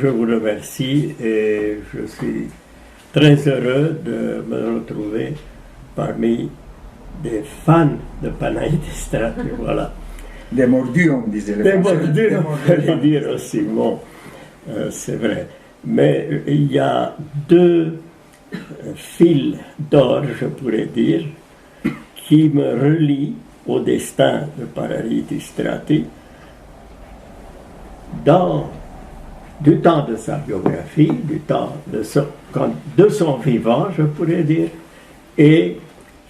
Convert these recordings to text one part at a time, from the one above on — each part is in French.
je vous remercie et je suis très heureux de me retrouver parmi des fans de Panaïtis Strati, voilà. Des mordus, on disait. Des mordus, on peut dire aussi, bon, c'est vrai. Mais il y a deux fils d'or, je pourrais dire, qui me relient au destin de Panaïtis Strati du temps de sa biographie, du temps de son vivant, je pourrais dire, et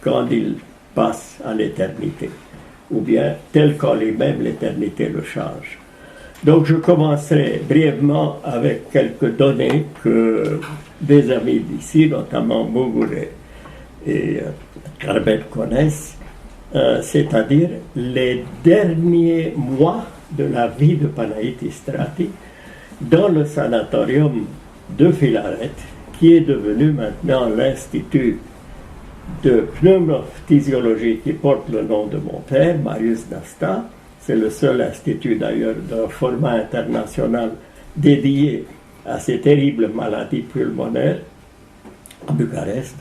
quand il passe à l'éternité, ou bien tel qu'en lui-même l'éternité le change. Donc je commencerai brièvement avec quelques données que des amis d'ici, notamment Mugure et Carbet connaissent, c'est-à-dire les derniers mois de la vie de Panaïtis Strati dans le sanatorium de Filaret, qui est devenu maintenant l'Institut de pneumophysiologie qui porte le nom de mon père, Marius Nasta. C'est le seul institut d'ailleurs d'un format international dédié à ces terribles maladies pulmonaires à Bucarest.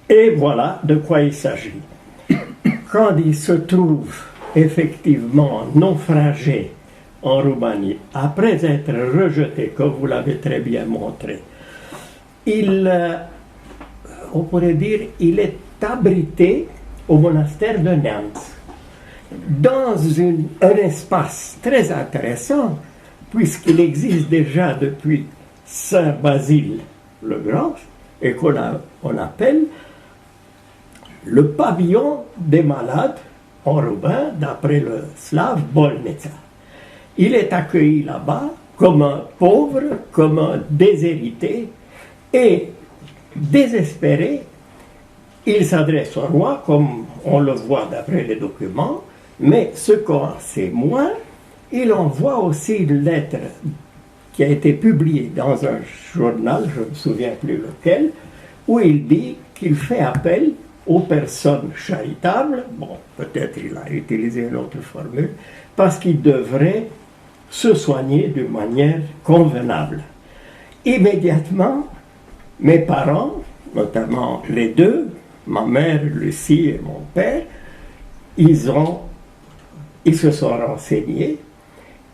Et voilà de quoi il s'agit. Quand il se trouve effectivement naufragé en Roumanie, après être rejeté, comme vous l'avez très bien montré, on pourrait dire, il est abrité au monastère de Nantes, dans un espace très intéressant, puisqu'il existe déjà depuis Saint Basile le Grand, et qu'on appelle le pavillon des malades en roumain, d'après le slave Bolneța. Il est accueilli là-bas comme un pauvre, comme un déshérité, et désespéré, il s'adresse au roi, comme on le voit d'après les documents, mais ce qu'on sait moins, il envoie aussi une lettre qui a été publiée dans un journal, je ne me souviens plus lequel, où il dit qu'il fait appel aux personnes charitables, bon, peut-être il a utilisé une autre formule, parce qu'il devrait se soigner d'une manière convenable. Immédiatement, mes parents, notamment les deux, ma mère Lucie et mon père, ils se sont renseignés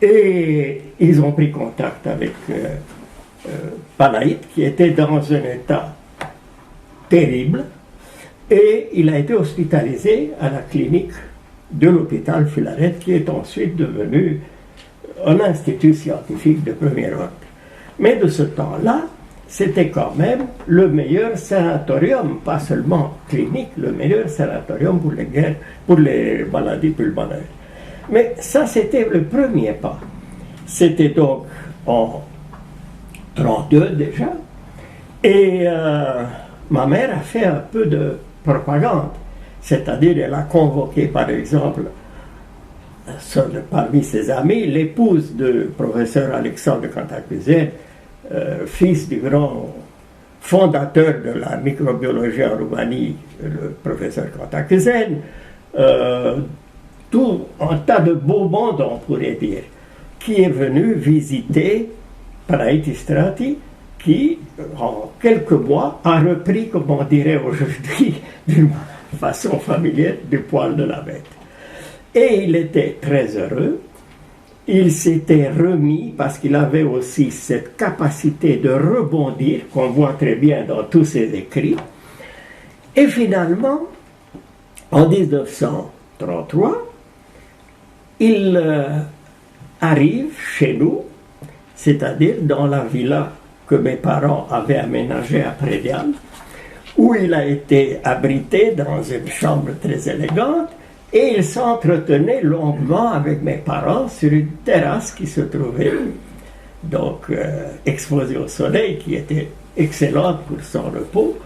et ils ont pris contact avec Panaït, qui était dans un état terrible, et il a été hospitalisé à la clinique de l'hôpital Filaret, qui est ensuite devenu un institut scientifique de premier ordre. Mais de ce temps-là, c'était quand même le meilleur sanatorium, pas seulement clinique, le meilleur sanatorium pour les maladies pulmonaires. Mais ça, c'était le premier pas. C'était donc en 1932 déjà, et ma mère a fait un peu de propagande, c'est-à-dire elle a convoqué par exemple parmi ses amis l'épouse du professeur Alexandre Cantacuzène, fils du grand fondateur de la microbiologie en Roumanie, le professeur Cantacuzène, tout un tas de beau monde, on pourrait dire, qui est venu visiter Panaïtis Strati, qui, en quelques mois, a repris, comme on dirait aujourd'hui, d'une façon familière, du poil de la bête. Et il était très heureux. Il s'était remis, parce qu'il avait aussi cette capacité de rebondir, qu'on voit très bien dans tous ses écrits. Et finalement, en 1933, il arrive chez nous, c'est-à-dire dans la villa que mes parents avaient aménagée à Prédial, où il a été abrité dans une chambre très élégante, et il s'entretenait longuement avec mes parents sur une terrasse qui se trouvait donc exposée au soleil, qui était excellente pour son repos.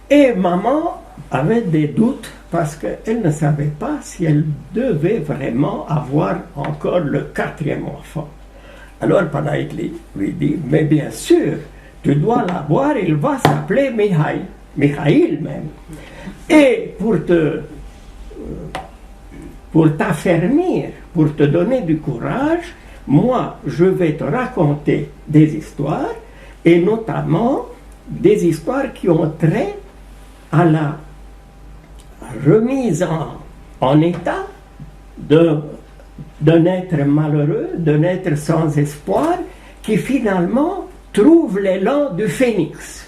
Et maman avait des doutes parce qu'elle ne savait pas si elle devait vraiment avoir encore le 4e enfant. Alors Panaït lui dit, mais bien sûr, tu dois l'avoir, il va s'appeler Mikhaïl même. Et pour t'affermir, pour te donner du courage, moi, je vais te raconter des histoires, et notamment des histoires qui ont trait à la remise en état d'un être malheureux, d'un être sans espoir, qui finalement trouve l'élan du phénix.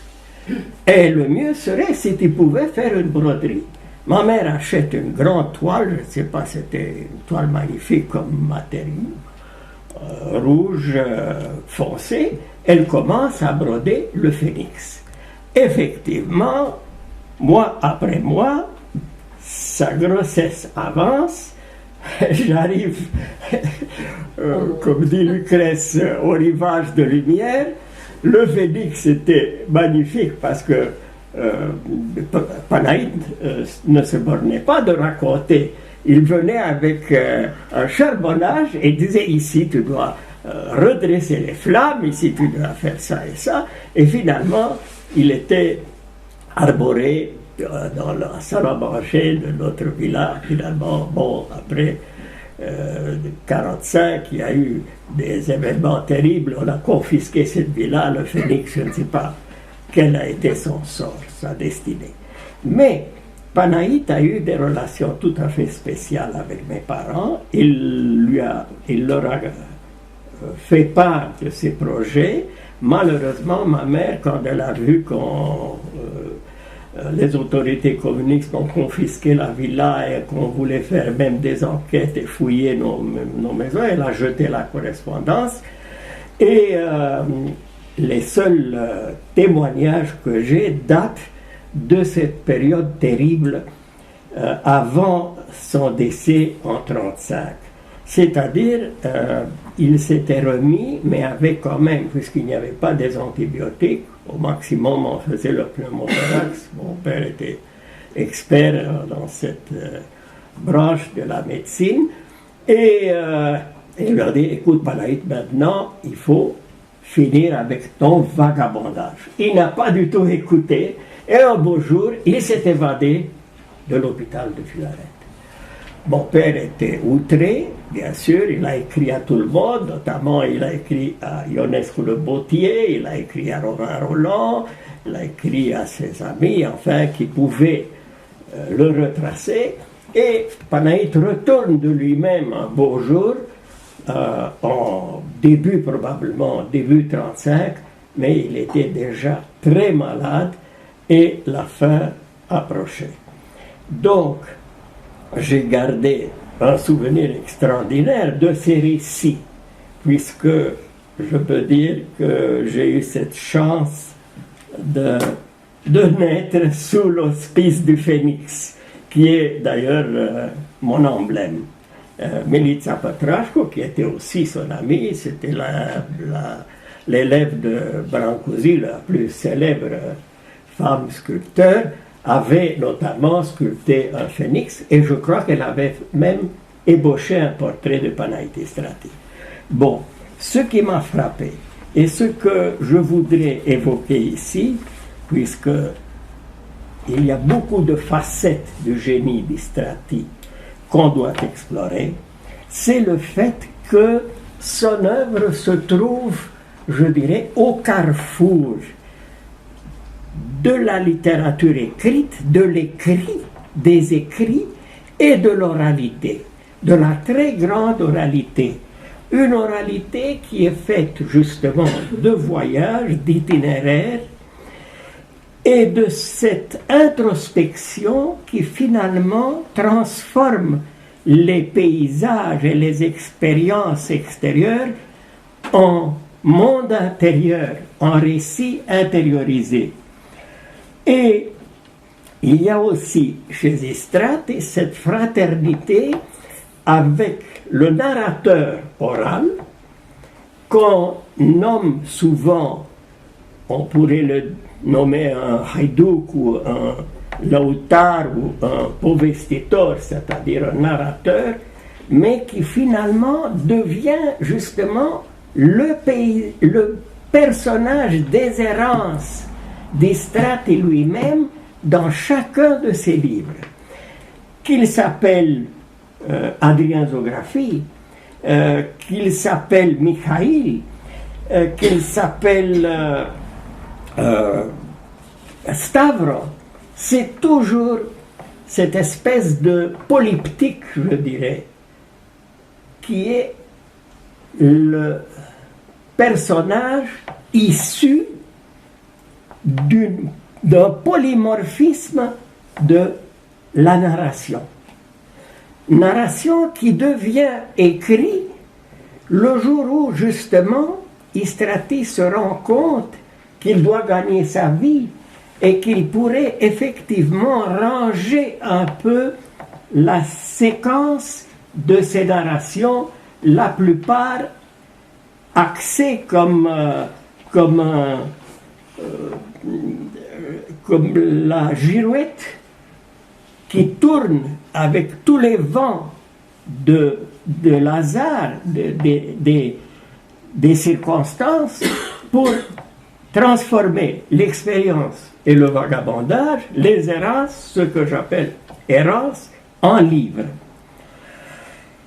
Et le mieux serait si tu pouvais faire une broderie. Ma mère achète une grande toile, je ne sais pas, c'était une toile magnifique comme matériau, rouge foncé. Elle commence à broder le phénix. Effectivement, mois après mois, sa grossesse avance, j'arrive, comme dit Lucrèce, au rivage de lumière. Le phénix était magnifique parce que Panaïde ne se bornait pas de raconter. Il venait avec un charbonnage et disait ici tu dois redresser les flammes, ici tu dois faire ça et ça. Et finalement, il était arboré dans la salle à manger de notre villa. Finalement, bon, après 1945, il y a eu des événements terribles. On a confisqué cette villa, le phénix, je ne sais pas quel a été son sort, sa destinée. Mais Panaït a eu des relations tout à fait spéciales avec mes parents. Il leur a fait part de ses projets. Malheureusement, ma mère, quand elle a vu qu'on les autorités communistes ont confisqué la villa et qu'on voulait faire même des enquêtes et fouiller nos maisons, elle a jeté la correspondance. Et les seuls témoignages que j'ai datent de cette période terrible avant son décès en 1935. C'est-à-dire, il s'était remis, mais avec quand même, puisqu'il n'y avait pas des antibiotiques, au maximum on faisait le pneumothorax. Mon père était expert dans cette branche de la médecine. Et il leur dit, écoute Panaït, maintenant il faut finir avec ton vagabondage. Il n'a pas du tout écouté, et un beau jour, il s'est évadé de l'hôpital de Filaret. Mon père était outré, bien sûr, il a écrit à tout le monde, notamment il a écrit à Ionesco Le Bottier, il a écrit à Romain Roland, il a écrit à ses amis, enfin, qui pouvaient le retracer. Et Panaït retourne de lui-même un beau jour, en début 1935, mais il était déjà très malade et la fin approchait. Donc, j'ai gardé un souvenir extraordinaire de ces récits, puisque je peux dire que j'ai eu cette chance de naître sous l'auspice du phénix, qui est d'ailleurs mon emblème. Milica Petrashko, qui était aussi son ami, c'était l'élève de Brancusi, la plus célèbre femme sculpteur, avait notamment sculpté un phénix, et je crois qu'elle avait même ébauché un portrait de Panaïti-Strati. Bon, ce qui m'a frappé, et ce que je voudrais évoquer ici, puisque il y a beaucoup de facettes du génie d'Istrati qu'on doit explorer, c'est le fait que son œuvre se trouve, je dirais, au carrefour de la littérature écrite, de l'écrit, des écrits et de l'oralité, de la très grande oralité. Une oralité qui est faite justement de voyages, d'itinéraires et de cette introspection qui finalement transforme les paysages et les expériences extérieures en monde intérieur, en récit intériorisé. Et il y a aussi chez Istrati cette fraternité avec le narrateur oral, qu'on nomme souvent, on pourrait le nommer un haïdouk ou un lautar ou un povestitor, c'est-à-dire un narrateur, mais qui finalement devient justement le personnage des errances d'Istrati lui-même dans chacun de ses livres. Qu'il s'appelle Adrien Zographie qu'il s'appelle Mikhaïl, qu'il s'appelle Stavro, c'est toujours cette espèce de polyptyque, je dirais, qui est le personnage issu d'un polymorphisme de la narration. Narration qui devient écrit le jour où, justement, Istrati se rend compte qu'il doit gagner sa vie et qu'il pourrait effectivement ranger un peu la séquence de ces narrations, la plupart axées comme la girouette qui tourne avec tous les vents de hasard, des circonstances, pour transformer l'expérience et le vagabondage, les errances, ce que j'appelle errances, en livre.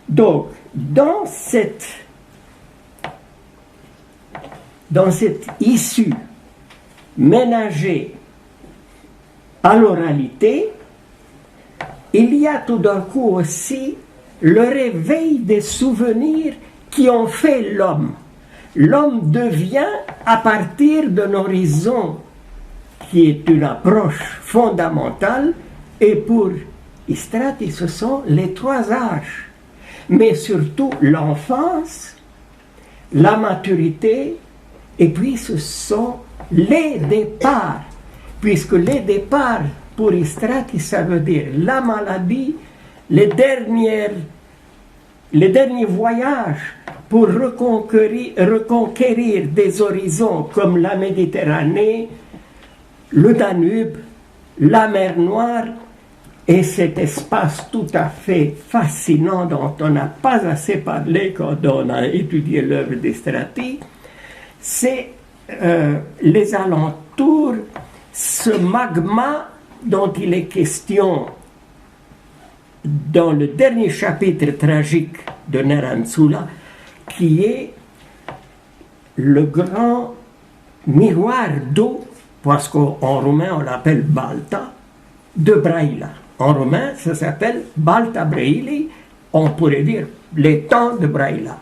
Donc, dans cette issue ménagée à l'oralité, il y a tout d'un coup aussi le réveil des souvenirs qui ont fait l'homme. L'homme devient, à partir d'un horizon qui est une approche fondamentale, et pour Istrati, ce sont les trois âges, mais surtout l'enfance, la maturité, et puis ce sont les départs, puisque les départs pour Istrati, ça veut dire la maladie, les derniers voyages pour reconquérir des horizons comme la Méditerranée, le Danube, la mer Noire, et cet espace tout à fait fascinant dont on n'a pas assez parlé quand on a étudié l'œuvre d'Istrati, c'est les alentours, ce magma dont il est question dans le dernier chapitre tragique de Narantsula, qui est le grand miroir d'eau, parce qu'en roumain on l'appelle Balta, de Braila. En roumain ça s'appelle Balta Braili, on pourrait dire les temps de Braila.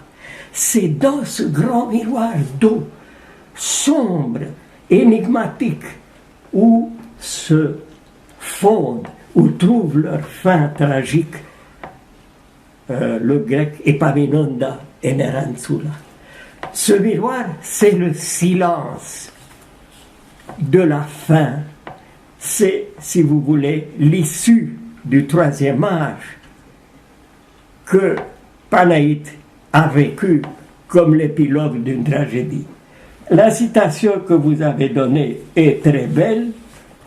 C'est dans ce grand miroir d'eau sombre, énigmatique, où se fondent, où trouvent leur fin tragique le grec Epaminondas et Narantsula. Ce miroir, c'est le silence de la fin. C'est, si vous voulez, l'issue du troisième âge que Panaït a vécu comme l'épilogue d'une tragédie. La citation que vous avez donnée est très belle.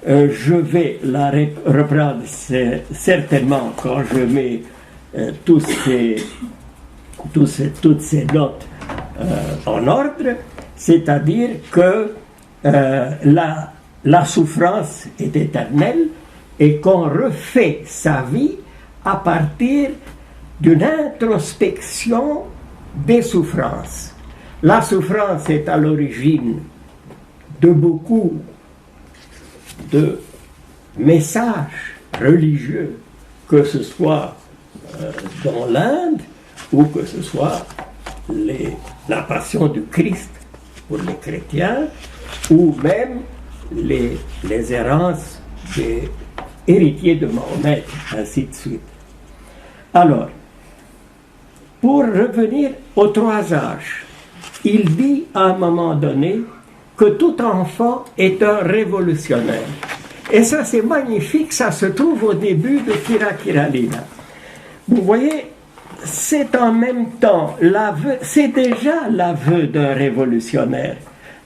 Je vais la reprendre certainement quand je mets toutes ces notes en ordre, c'est-à-dire que la souffrance est éternelle et qu'on refait sa vie à partir d'une introspection des souffrances. La souffrance est à l'origine de beaucoup de messages religieux, que ce soit dans l'Inde ou que ce soit la passion du Christ pour les chrétiens, ou même les errances des héritiers de Mahomet, ainsi de suite. Alors, pour revenir aux trois âges, il dit à un moment donné que tout enfant est un révolutionnaire. Et ça, c'est magnifique, ça se trouve au début de Kirakiralina. Vous voyez, c'est en même temps l'aveu, c'est déjà l'aveu d'un révolutionnaire.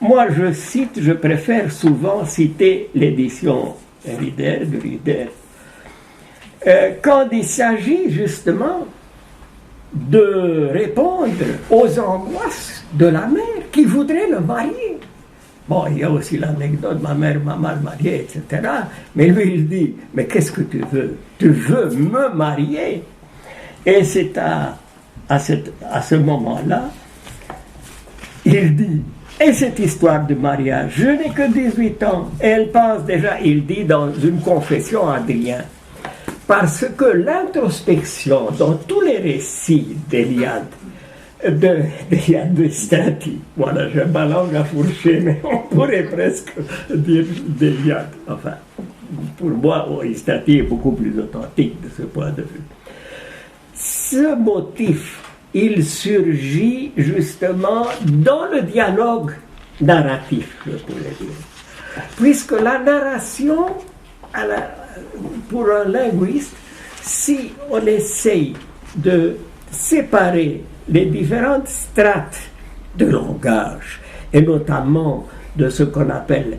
Moi, je préfère souvent citer l'édition Rider de Rider. Quand il s'agit justement de répondre aux angoisses de la mère qui voudrait le marier. Bon, il y a aussi l'anecdote, ma mère m'a mal marié, etc. Mais lui, il dit, mais qu'est-ce que tu veux? Tu veux me marier? Et c'est à à ce moment-là, il dit, et cette histoire de mariage, je n'ai que 18 ans. Et elle pense déjà, il dit dans une confession à Adrien, parce que l'introspection dans tous les récits d'Éliade, de Strati, voilà, j'ai ma langue à fourcher, mais on pourrait presque dire d'Éliade. Enfin, pour moi, Strati est beaucoup plus authentique de ce point de vue. Ce motif, il surgit justement dans le dialogue narratif, je pourrais dire. Puisque la narration, pour un linguiste, si on essaye de séparer les différentes strates de langage, et notamment de ce qu'on appelle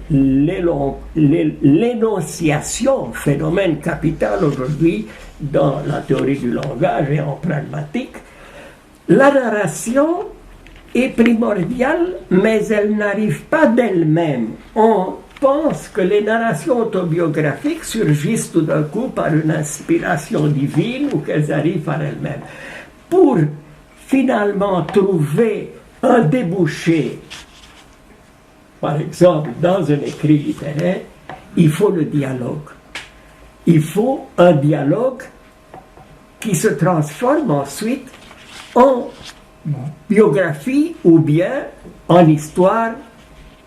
l'énonciation, phénomène capital aujourd'hui dans la théorie du langage et en pragmatique, la narration est primordiale, mais elle n'arrive pas d'elle-même. On pense que les narrations autobiographiques surgissent tout d'un coup par une inspiration divine ou qu'elles arrivent par elles-mêmes. Pour finalement trouver un débouché, par exemple dans un écrit littéraire, il faut le dialogue. Il faut un dialogue qui se transforme ensuite en biographie ou bien en histoire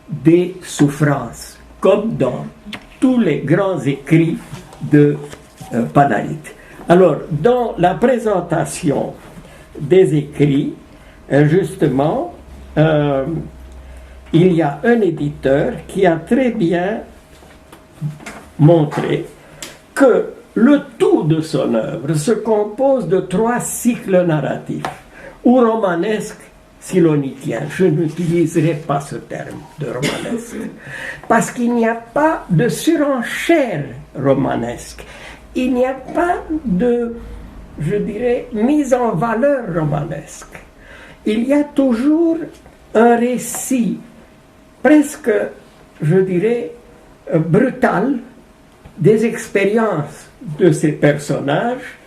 des souffrances, comme dans tous les grands écrits de Panaïte. Alors, dans la présentation des écrits, justement, il y a un éditeur qui a très bien montré que le tout de son œuvre se compose de 3 cycles narratifs, ou romanesques silonitiens. Je n'utiliserai pas ce terme de romanesque, parce qu'il n'y a pas de surenchère romanesque. Il n'y a pas de, je dirais, mise en valeur romanesque. Il y a toujours un récit presque, je dirais, brutal des expériences de ces personnages,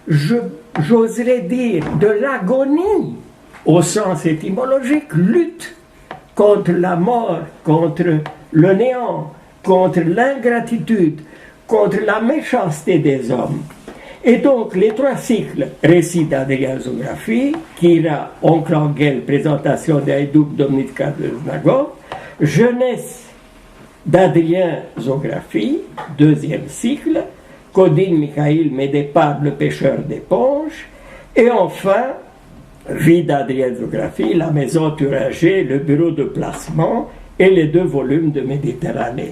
j'oserais dire de l'agonie au sens étymologique, lutte contre la mort, contre le néant, contre l'ingratitude, contre la méchanceté des hommes. Et donc, les 3 cycles, récit d'Adrien-zographie, Kira, Oncle Angel, présentation d'Aïdouk Domnitka de Znago, jeunesse d'Adrien-zographie, 2e cycle, Codine Michaïl, mes départs, le pêcheur d'éponges, et enfin, vie d'Adrien-zographie, la maison Thuringer, le bureau de placement, et les 2 volumes de Méditerranée.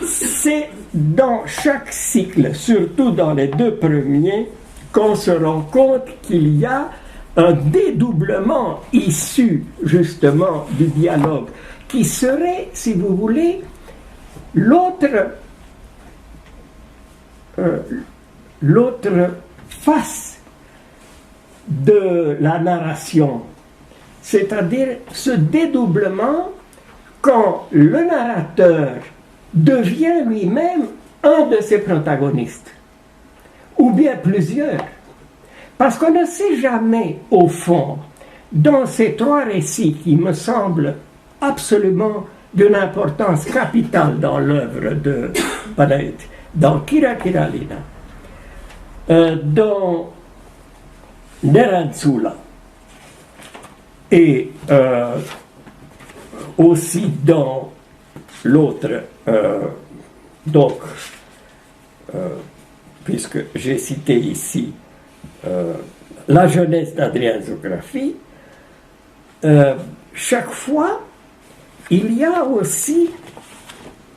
C'est dans chaque cycle, surtout dans les 2 premiers, qu'on se rend compte qu'il y a un dédoublement issu justement du dialogue, qui serait, si vous voulez, l'autre face de la narration, c'est-à-dire ce dédoublement quand le narrateur devient lui-même un de ses protagonistes, ou bien plusieurs. Parce qu'on ne sait jamais, au fond, dans ces 3 récits qui me semblent absolument d'une importance capitale dans l'œuvre de Panaïte, dans Kira Kiralina, dans Nerantsula, et aussi dans l'autre, donc, puisque j'ai cité ici la jeunesse d'Adrien-zographie, chaque fois, il y a aussi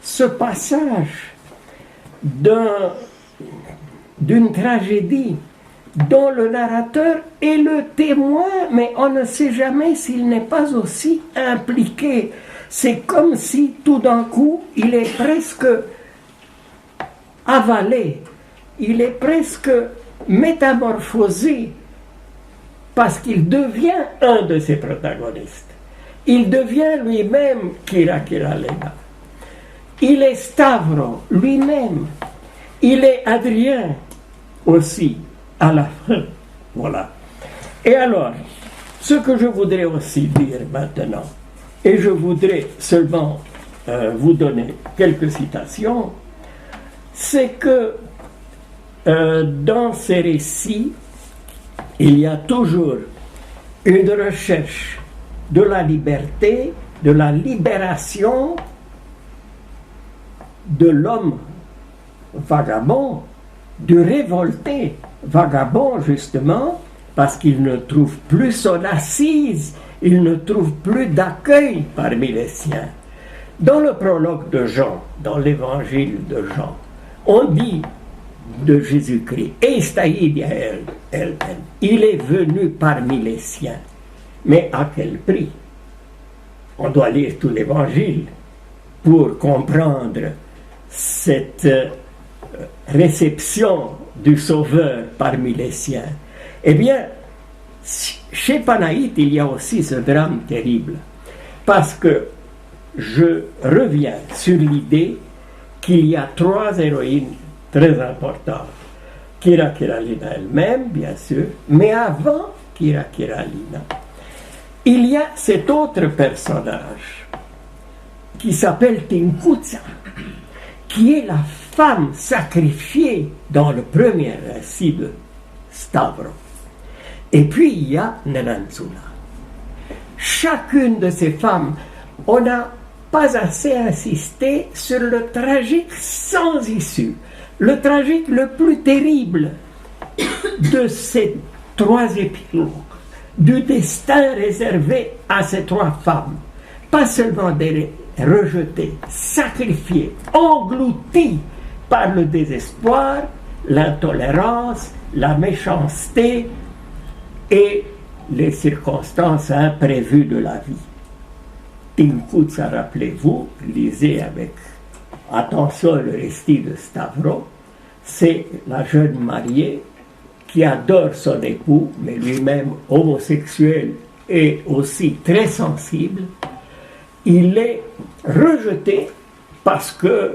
ce passage d'une tragédie dont le narrateur est le témoin, mais on ne sait jamais s'il n'est pas aussi impliqué. C'est comme si tout d'un coup, il est presque avalé, il est presque métamorphosé, parce qu'il devient un de ses protagonistes. Il devient lui-même Kira Kiralina. Il est Stavro lui-même. Il est Adrien aussi, à la fin. Voilà. Et alors, ce que je voudrais aussi dire maintenant, et je voudrais seulement vous donner quelques citations, c'est que dans ces récits, il y a toujours une recherche de la liberté, de la libération de l'homme vagabond, du révolté vagabond justement, parce qu'il ne trouve plus son assise, il ne trouve plus d'accueil parmi les siens. Dans le prologue de Jean, dans l'évangile de Jean, on dit de Jésus-Christ, il est venu parmi les siens. Mais à quel prix? On doit lire tout l'évangile pour comprendre cette réception du Sauveur parmi les siens. Eh bien, chez Panaït, il y a aussi ce drame terrible, parce que je reviens sur l'idée qu'il y a 3 héroïnes très importantes. Kira Kiralina elle-même, bien sûr, mais avant Kira Kiralina, il y a cet autre personnage qui s'appelle Tinkuza, qui est la femme sacrifiée dans le premier récit de Stavro. Et puis il y a Nerantsula. Chacune de ces femmes, on n'a pas assez insisté sur le tragique sans issue, le tragique le plus terrible de ces 3 épilogues, du destin réservé à ces 3 femmes, pas seulement des rejetées, sacrifiées, englouties par le désespoir, l'intolérance, la méchanceté et les circonstances imprévues de la vie. Tinkuza, rappelez-vous, lisez avec attention le récit de Stavro, c'est la jeune mariée qui adore son époux, mais lui-même homosexuel et aussi très sensible. Il est rejeté parce que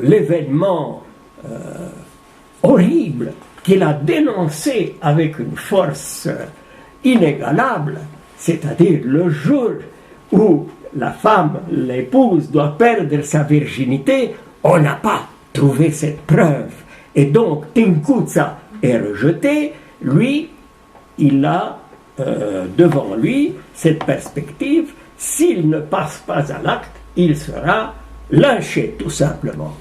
l'événement horrible qu'il a dénoncé avec une force inégalable, c'est-à-dire le jour où la femme, l'épouse, doit perdre sa virginité, on n'a pas trouvé cette preuve. Et donc, Tinkuza est rejeté. Lui, il a devant lui cette perspective. S'il ne passe pas à l'acte, il sera lynché, tout simplement.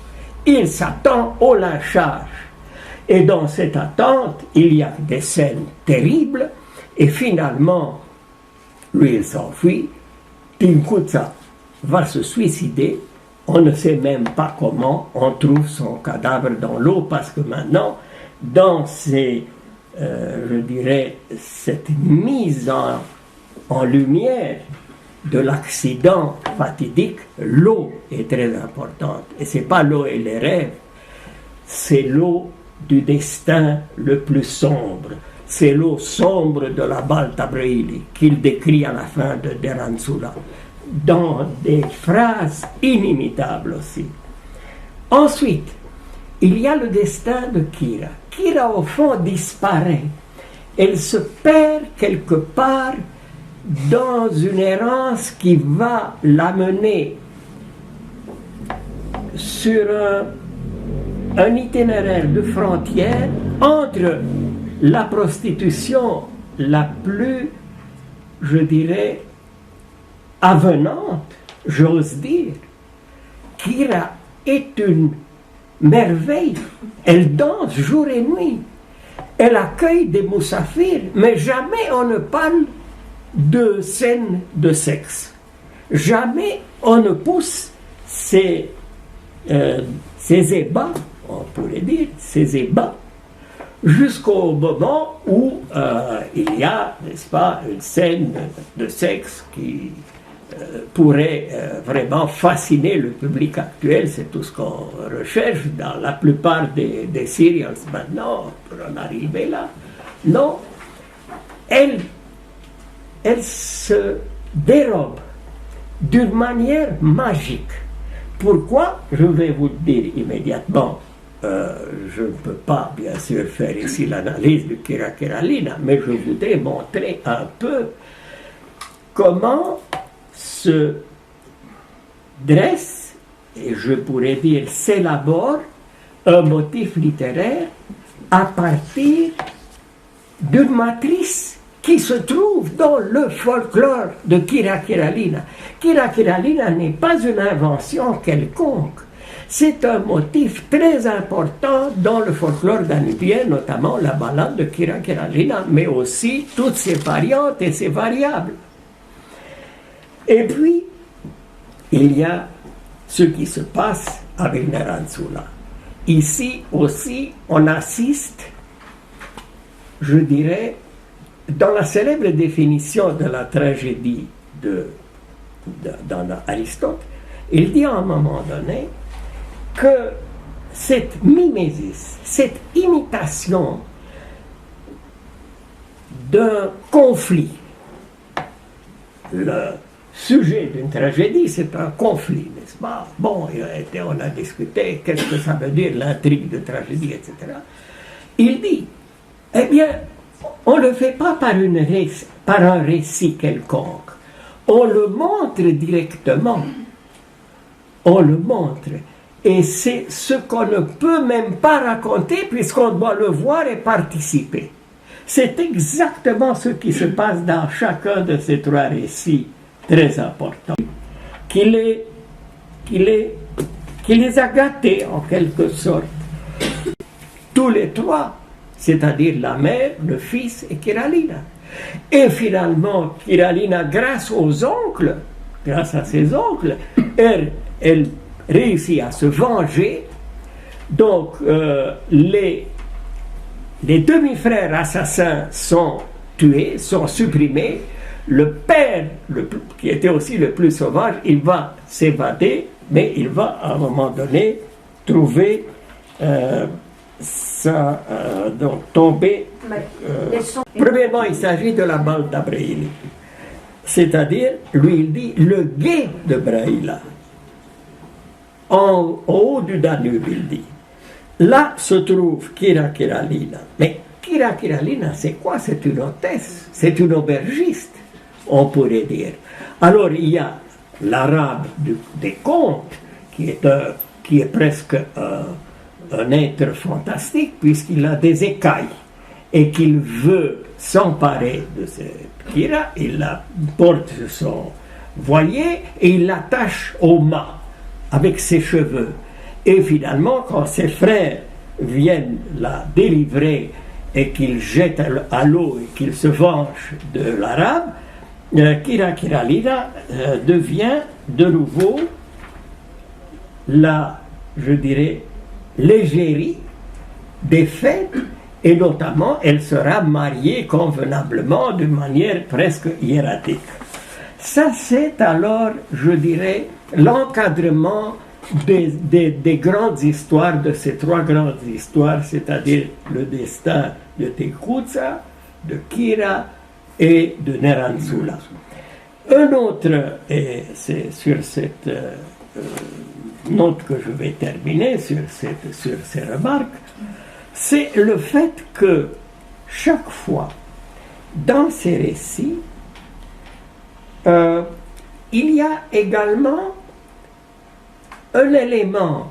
Il s'attend au lynchage. Et dans cette attente, il y a des scènes terribles. Et finalement, lui, il s'enfuit. Tinkuza va se suicider. On ne sait même pas comment on trouve son cadavre dans l'eau, parce que maintenant, dans ces, je dirais, cette mise en lumière de l'accident fatidique, l'eau est très importante. Et ce n'est pas l'eau et les rêves, c'est l'eau du destin le plus sombre. C'est l'eau sombre de la Baltabrili qu'il décrit à la fin de Nerantsula, dans des phrases inimitables aussi. Ensuite, il y a le destin de Kira. Kira, au fond, disparaît. Elle se perd quelque part dans une errance qui va l'amener sur un itinéraire de frontière entre la prostitution la plus, je dirais, avenante, j'ose dire. Kira est une merveille. Elle danse jour et nuit. Elle accueille des moussafirs, mais jamais on ne parle de scènes de sexe. Jamais on ne pousse ces ébats, on pourrait dire, ces ébats, jusqu'au moment où il y a, n'est-ce pas, une scène de sexe qui pourrait vraiment fasciner le public actuel. C'est tout ce qu'on recherche dans la plupart des serials maintenant, pour en arriver là. Non, elle se dérobe d'une manière magique. Pourquoi? Je vais vous le dire immédiatement je ne peux pas, bien sûr, faire ici l'analyse du Kira Kiralina, mais je voudrais montrer un peu comment se dresse, et je pourrais dire s'élabore, un motif littéraire à partir d'une matrice qui se trouve dans le folklore de Kira Kiralina. Kira Kiralina n'est pas une invention quelconque. C'est un motif très important dans le folklore danubien, notamment la ballade de Kira Kiralina, mais aussi toutes ses variantes et ses variables. Et puis, il y a ce qui se passe avec Neranzula. Ici aussi, on assiste, je dirais, dans la célèbre définition de la tragédie dans Aristote, il dit à un moment donné que cette mimésis, cette imitation d'un conflit, le sujet d'une tragédie, c'est un conflit, n'est-ce pas? Bon, on a discuté, qu'est-ce que ça veut dire l'intrigue de tragédie, etc. Il dit, eh bien, on ne le fait pas par un récit quelconque. On le montre directement. On le montre. Et c'est ce qu'on ne peut même pas raconter puisqu'on doit le voir et participer. C'est exactement ce qui se passe dans chacun de ces trois récits très importants, qui les a gâtés en quelque sorte. Tous les trois, c'est-à-dire la mère, le fils et Kiralina. Et finalement, Kiralina, grâce à ses oncles, elle réussit à se venger. Donc, les demi-frères assassins sont tués, sont supprimés. Le père, qui était aussi le plus sauvage, il va s'évader, mais il va à un moment donné trouver donc tomber. Premièrement, il s'agit de la balle d'Abraïli. C'est-à-dire, lui, il dit le gué de Braïla. En haut du Danube, il dit. Là se trouve Kira Kiralina. Mais Kira Kiralina, c'est quoi? C'est une hôtesse, c'est une aubergiste, on pourrait dire. Alors, il y a l'arabe des contes, qui est presque un être fantastique, puisqu'il a des écailles, et qu'il veut s'emparer de cette Kira, il la porte sur son voilier, et il l'attache au mât, avec ses cheveux. Et finalement, quand ses frères viennent la délivrer et qu'ils jettent à l'eau et qu'ils se vengent de l'arabe, Kira Kiralina devient de nouveau je dirais, l'égérie des fêtes, et notamment elle sera mariée convenablement d'une manière presque hiératique. Ça, c'est alors, je dirais, l'encadrement des grandes histoires, de ces trois grandes histoires, c'est-à-dire le destin de Tekuza, de Kira et de Neranzula. Un autre, et c'est sur cette note que je vais terminer, sur ces remarques, c'est le fait que chaque fois, dans ces récits, il y a également un élément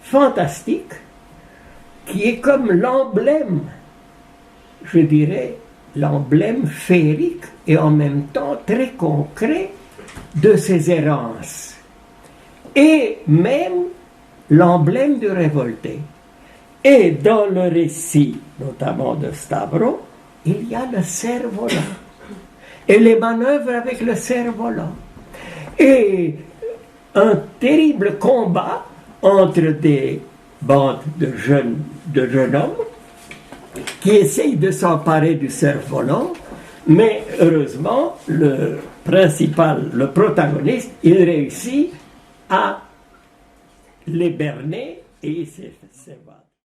fantastique qui est comme l'emblème, je dirais, l'emblème féerique et en même temps très concret de ces errances. Et même l'emblème du révolté. Et dans le récit, notamment de Stavro, il y a le cerf-volant. Et les manœuvres avec le cerf-volant. Et un terrible combat entre des bandes de jeunes hommes qui essayent de s'emparer du cerf-volant, mais heureusement, le protagoniste, il réussit à les berner et il s'évade.